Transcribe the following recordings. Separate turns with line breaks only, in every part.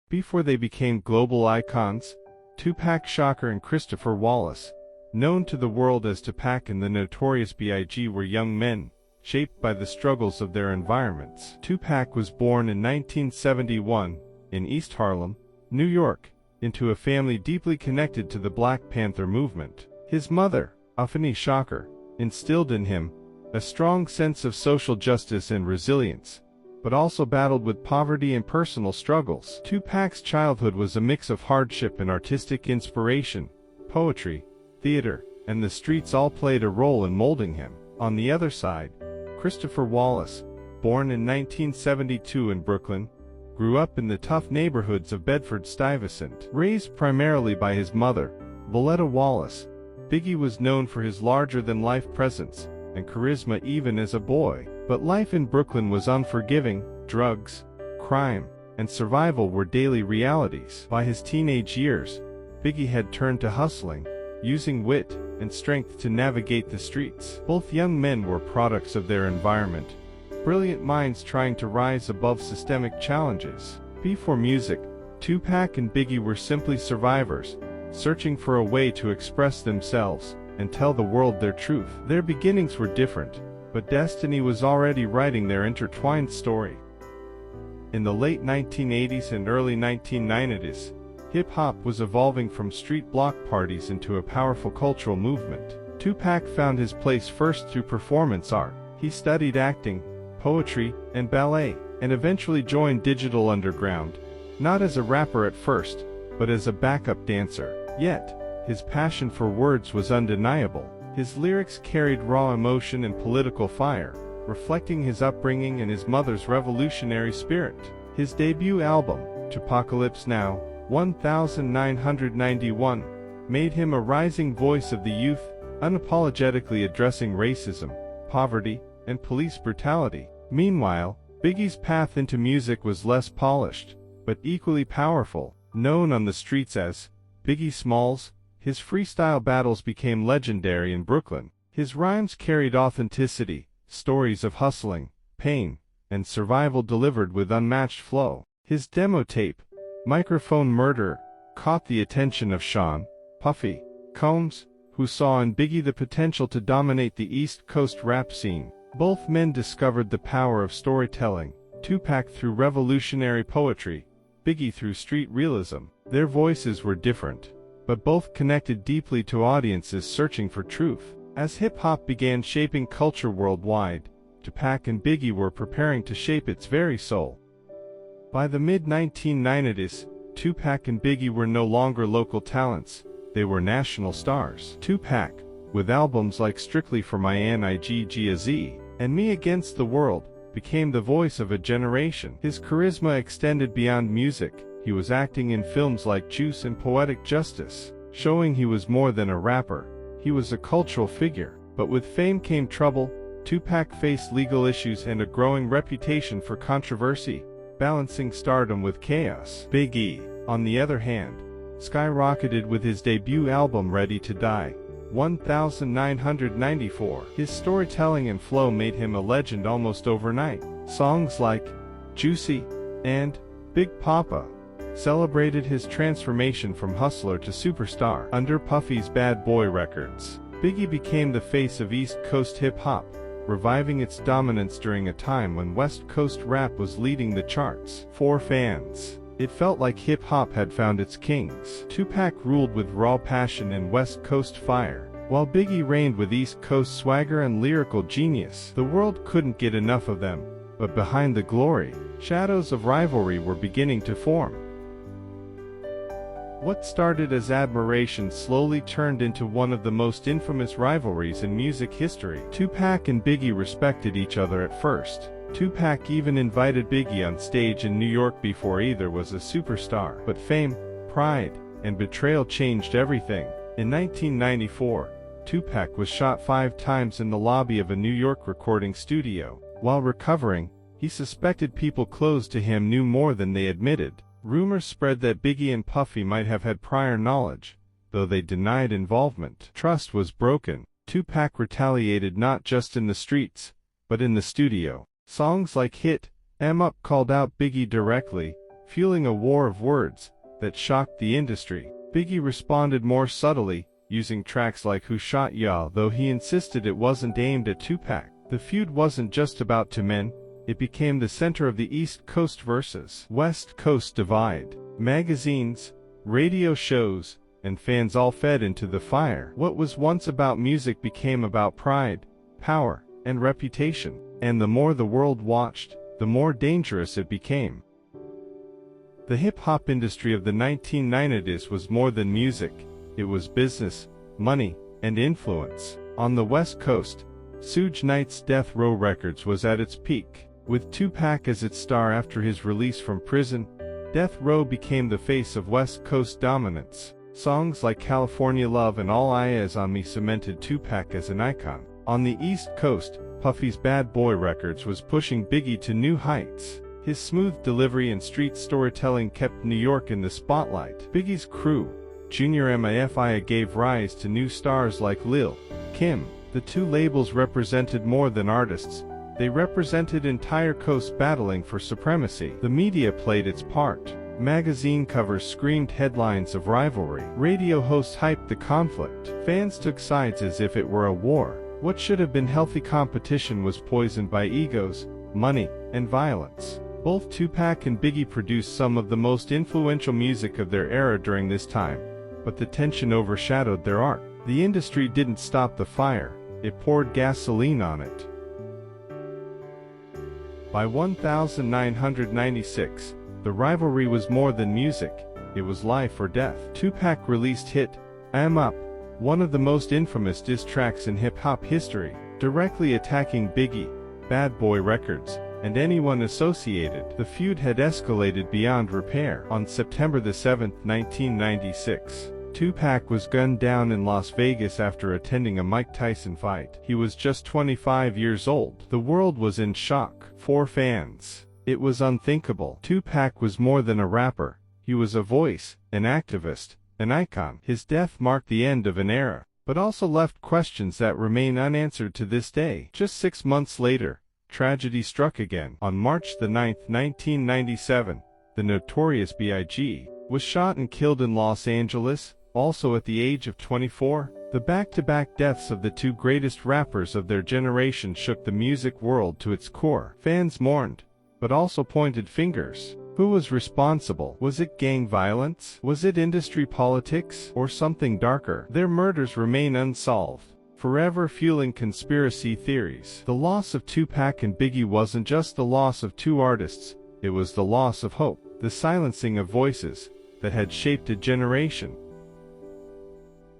Before they became global icons, Tupac Shakur and Christopher Wallace, known to the world as Tupac and the Notorious B.I.G, were young men, shaped by the struggles of their environments. Tupac was born in 1971, in East Harlem, New York, into a family deeply connected to the Black Panther movement. His mother, Afeni Shakur, instilled in him a strong sense of social justice and resilience, but also battled with poverty and personal struggles. Tupac's childhood was a mix of hardship and artistic inspiration. Poetry, theater, and the streets all played a role in molding him. On the other side, Christopher Wallace, born in 1972 in Brooklyn, grew up in the tough neighborhoods of Bedford-Stuyvesant. Raised primarily by his mother, Valletta Wallace, Biggie was known for his larger-than-life presence and charisma even as a boy. But life in Brooklyn was unforgiving. Drugs, crime, and survival were daily realities. By his teenage years, Biggie had turned to hustling, using wit and strength to navigate the streets. Both young men were products of their environment, brilliant minds trying to rise above systemic challenges. Before music, Tupac and Biggie were simply survivors, searching for a way to express themselves and tell the world their truth. Their beginnings were different, but destiny was already writing their intertwined story. In the late 1980s and early 1990s, hip-hop was evolving from street block parties into a powerful cultural movement. Tupac found his place first through performance art. He studied acting, poetry, and ballet, and eventually joined Digital Underground, not as a rapper at first, but as a backup dancer. Yet, his passion for words was undeniable. His lyrics carried raw emotion and political fire, reflecting his upbringing and his mother's revolutionary spirit. His debut album, Tupacalypse Now, 1991, made him a rising voice of the youth, unapologetically addressing racism, poverty, and police brutality. Meanwhile, Biggie's path into music was less polished, but equally powerful. Known on the streets as Biggie Smalls, his freestyle battles became legendary in Brooklyn. His rhymes carried authenticity, stories of hustling, pain, and survival delivered with unmatched flow. His demo tape, Microphone Murder, caught the attention of Sean Puffy Combs, who saw in Biggie the potential to dominate the East Coast rap scene. Both men discovered the power of storytelling, Tupac through revolutionary poetry, Biggie through street realism. Their voices were different, but both connected deeply to audiences searching for truth. As hip-hop began shaping culture worldwide, Tupac and Biggie were preparing to shape its very soul. By the mid-1990s, Tupac and Biggie were no longer local talents, they were national stars. Tupac, with albums like Strictly for My N.I.G.G.A.Z. and Me Against the World, became the voice of a generation. His charisma extended beyond music. He was acting in films like Juice and Poetic Justice, showing he was more than a rapper. He was a cultural figure. But with fame came trouble. Tupac faced legal issues and a growing reputation for controversy, balancing stardom with chaos. Biggie, on the other hand, skyrocketed with his debut album Ready to Die, 1994. His storytelling and flow made him a legend almost overnight. Songs like Juicy and Big Papa celebrated his transformation from hustler to superstar. Under Puffy's Bad Boy Records, Biggie became the face of East Coast hip-hop, reviving its dominance during a time when West Coast rap was leading the charts. For fans, it felt like hip-hop had found its kings. Tupac ruled with raw passion and West Coast fire, while Biggie reigned with East Coast swagger and lyrical genius. The world couldn't get enough of them, but behind the glory, shadows of rivalry were beginning to form. What started as admiration slowly turned into one of the most infamous rivalries in music history. Tupac and Biggie respected each other at first. Tupac even invited Biggie on stage in New York before either was a superstar. But fame, pride, and betrayal changed everything. In 1994, Tupac was shot 5 times in the lobby of a New York recording studio. While recovering, he suspected people close to him knew more than they admitted. Rumors spread that Biggie and Puffy might have had prior knowledge, though they denied involvement. Trust was broken. Tupac retaliated not just in the streets, but in the studio. Songs like Hit 'Em Up called out Biggie directly, fueling a war of words that shocked the industry. Biggie responded more subtly, using tracks like Who Shot Ya, though he insisted it wasn't aimed at Tupac. The feud wasn't just about two men, it became the center of the East Coast versus West Coast divide. Magazines, radio shows, and fans all fed into the fire. What was once about music became about pride, power, and reputation. And the more the world watched, the more dangerous it became. The hip-hop industry of the 1990s was more than music. It was business, money, and influence. On the West Coast, Suge Knight's Death Row Records was at its peak. With Tupac as its star after his release from prison, Death Row became the face of West Coast dominance. Songs like California Love and All Eyes on Me cemented Tupac as an icon. On the East Coast, Puffy's Bad Boy Records was pushing Biggie to new heights. His smooth delivery and street storytelling kept New York in the spotlight. Biggie's crew, Junior Mafia, gave rise to new stars like Lil Kim. The two labels represented more than artists. They represented entire coasts battling for supremacy. The media played its part. Magazine covers screamed headlines of rivalry. Radio hosts hyped the conflict. Fans took sides as if it were a war. What should have been healthy competition was poisoned by egos, money, and violence. Both Tupac and Biggie produced some of the most influential music of their era during this time, but the tension overshadowed their art. The industry didn't stop the fire, it poured gasoline on it. By 1996, the rivalry was more than music, it was life or death. Tupac released hit, I'm Up, one of the most infamous diss tracks in hip-hop history, directly attacking Biggie, Bad Boy Records, and anyone associated. The feud had escalated beyond repair. On September 7, 1996, Tupac was gunned down in Las Vegas after attending a Mike Tyson fight. He was just 25 years old. The world was in shock. For fans, it was unthinkable. Tupac was more than a rapper. He was a voice, an activist, an icon. His death marked the end of an era, but also left questions that remain unanswered to this day. Just 6 months later, tragedy struck again. On March 9, 1997, the Notorious B.I.G. was shot and killed in Los Angeles, also at the age of 24. The back-to-back deaths of the two greatest rappers of their generation shook the music world to its core. Fans mourned, but also pointed fingers. Who was responsible? Was it gang violence? Was it industry politics? Or something darker? Their murders remain unsolved, forever fueling conspiracy theories. The loss of Tupac and Biggie wasn't just the loss of two artists, it was the loss of hope, the silencing of voices that had shaped a generation.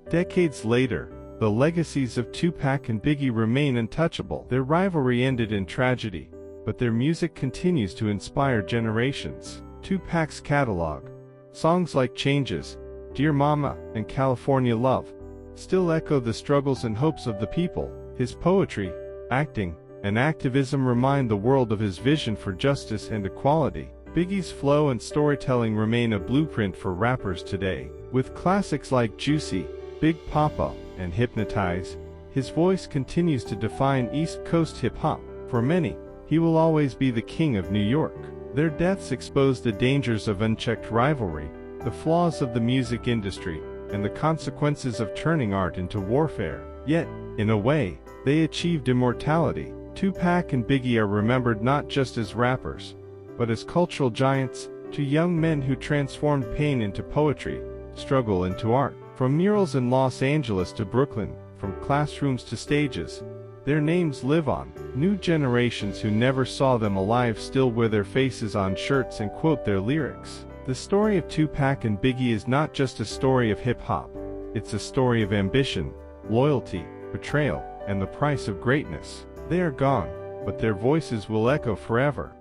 Decades later, the legacies of Tupac and Biggie remain untouchable. Their rivalry ended in tragedy, but their music continues to inspire generations. Tupac's catalog, songs like Changes, Dear Mama, and California Love, still echo the struggles and hopes of the people. His poetry, acting, and activism remind the world of his vision for justice and equality. Biggie's flow and storytelling remain a blueprint for rappers today. With classics like Juicy, Big Papa, and Hypnotize, his voice continues to define East Coast hip-hop. For many, he will always be the king of New York. Their deaths expose the dangers of unchecked rivalry, the flaws of the music industry, and the consequences of turning art into warfare. Yet, in a way, they achieved immortality. Tupac and Biggie are remembered not just as rappers, but as cultural giants, two young men who transformed pain into poetry, struggle into art. From murals in Los Angeles to Brooklyn, from classrooms to stages, their names live on. New generations who never saw them alive still wear their faces on shirts and quote their lyrics. The story of Tupac and Biggie is not just a story of hip-hop, it's a story of ambition, loyalty, betrayal, and the price of greatness. They are gone, but their voices will echo forever.